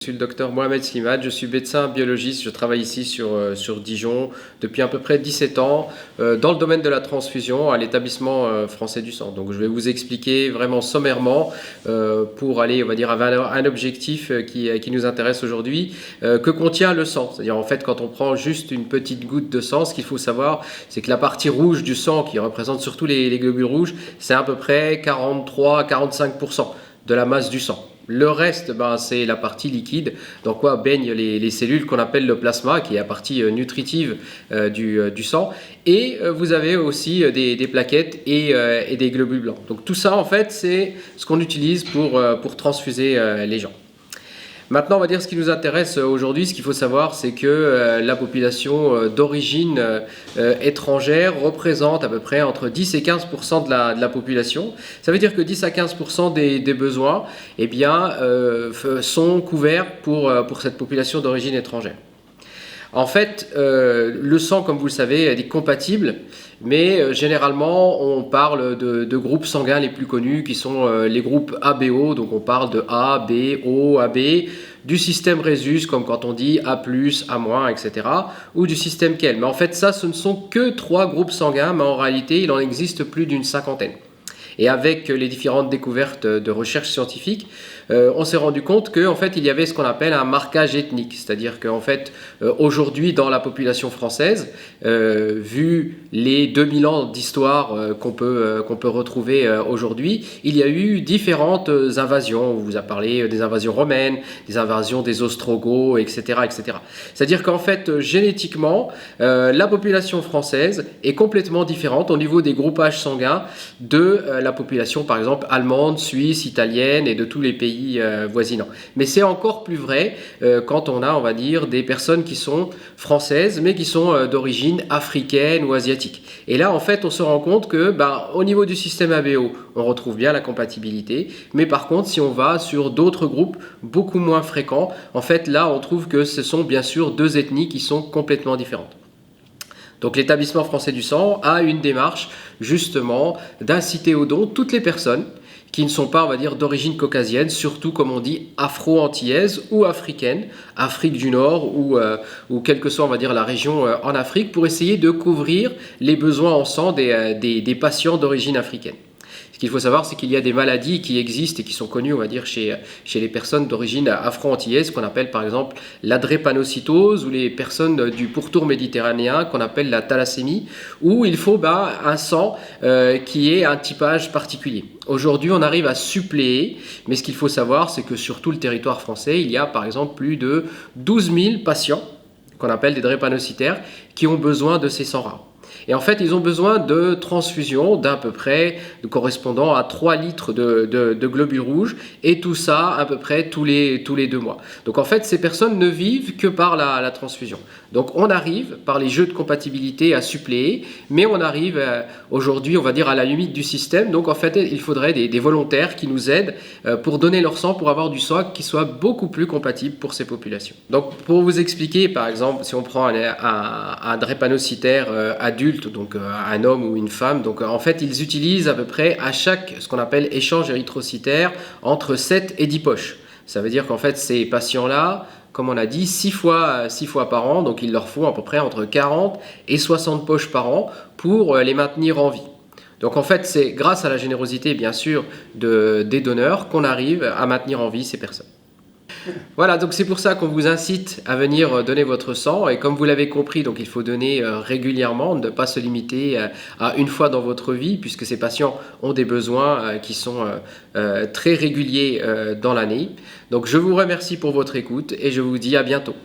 Je suis le docteur Mohamed Slimane, je suis médecin biologiste, je travaille ici sur Dijon depuis à peu près 17 ans dans le domaine de la transfusion à l'établissement français du sang. Donc je vais vous expliquer vraiment sommairement pour aller, on va dire, à un objectif qui nous intéresse aujourd'hui, que contient le sang. C'est-à-dire en fait quand on prend juste une petite goutte de sang, ce qu'il faut savoir c'est que la partie rouge du sang qui représente surtout les globules rouges, c'est à peu près 43-45% de la masse du sang. Le reste, c'est la partie liquide dans quoi baignent les cellules qu'on appelle le plasma, qui est la partie nutritive du sang. Et vous avez aussi des plaquettes et des globules blancs. Donc tout ça, en fait, c'est ce qu'on utilise pour transfuser les gens. Maintenant, on va dire ce qui nous intéresse aujourd'hui. Ce qu'il faut savoir, c'est que la population d'origine étrangère représente à peu près entre 10 et 15% de la population. Ça veut dire que 10 à 15% des besoins sont couverts pour cette population d'origine étrangère. En fait, le sang, comme vous le savez, est compatible, mais généralement, on parle de groupes sanguins les plus connus qui sont les groupes ABO, donc on parle de A, B, O, AB, du système Rhésus, comme quand on dit A+, A-, etc., ou du système KEL. Mais en fait, ça, ce ne sont que 3 groupes sanguins, mais en réalité, il en existe plus d'une cinquantaine. Et avec les différentes découvertes de recherche scientifique, on s'est rendu compte qu'en fait, il y avait ce qu'on appelle un marquage ethnique. C'est-à-dire qu'en fait, aujourd'hui, dans la population française, vu les 2000 ans d'histoire qu'on peut retrouver aujourd'hui, il y a eu différentes invasions. On vous a parlé des invasions romaines, des invasions des Ostrogoths, etc., etc. C'est-à-dire qu'en fait, génétiquement, la population française est complètement différente au niveau des groupages sanguins de la population, par exemple, allemande, suisse, italienne et de tous les pays voisinants. Mais c'est encore plus vrai quand on a, on va dire, des personnes qui sont françaises, mais qui sont d'origine africaine ou asiatique. Et là, en fait, on se rend compte que, au niveau du système ABO, on retrouve bien la compatibilité, mais par contre, si on va sur d'autres groupes beaucoup moins fréquents, en fait, là, on trouve que ce sont bien sûr 2 ethnies qui sont complètement différentes. Donc l'établissement français du sang a une démarche justement d'inciter au don toutes les personnes qui ne sont pas, on va dire, d'origine caucasienne, surtout comme on dit afro-antillaise ou africaine, Afrique du Nord ou quelle que soit, on va dire, la région en Afrique, pour essayer de couvrir les besoins en sang des patients d'origine africaine. Ce qu'il faut savoir, c'est qu'il y a des maladies qui existent et qui sont connues, on va dire, chez les personnes d'origine afro-antillaise, qu'on appelle par exemple la drépanocytose, ou les personnes du pourtour méditerranéen, qu'on appelle la thalassémie, où il faut un sang qui ait un typage particulier. Aujourd'hui, on arrive à suppléer, mais ce qu'il faut savoir, c'est que sur tout le territoire français, il y a par exemple plus de 12 000 patients, qu'on appelle des drépanocytaires, qui ont besoin de ces sangs rares. Et en fait, ils ont besoin de transfusion d'à peu près correspondant à 3 litres de globules rouges, et tout ça à peu près tous les 2 mois. Donc en fait, ces personnes ne vivent que par la transfusion. Donc on arrive par les jeux de compatibilité à suppléer, mais on arrive aujourd'hui, on va dire, à la limite du système. Donc en fait, il faudrait des volontaires qui nous aident pour donner leur sang, pour avoir du sang qui soit beaucoup plus compatible pour ces populations. Donc pour vous expliquer, par exemple, si on prend un drépanocytaire adulte, donc un homme ou une femme, donc en fait ils utilisent à peu près à chaque ce qu'on appelle échange érythrocytaire entre 7 et 10 poches. Ça veut dire qu'en fait ces patients-là, comme on a dit, 6 fois par an, donc il leur faut à peu près entre 40 et 60 poches par an pour les maintenir en vie. Donc en fait c'est grâce à la générosité bien sûr des donneurs qu'on arrive à maintenir en vie ces personnes. Voilà, donc c'est pour ça qu'on vous incite à venir donner votre sang, et comme vous l'avez compris, donc il faut donner régulièrement, ne pas se limiter à une fois dans votre vie, puisque ces patients ont des besoins qui sont très réguliers dans l'année. Donc je vous remercie pour votre écoute et je vous dis à bientôt.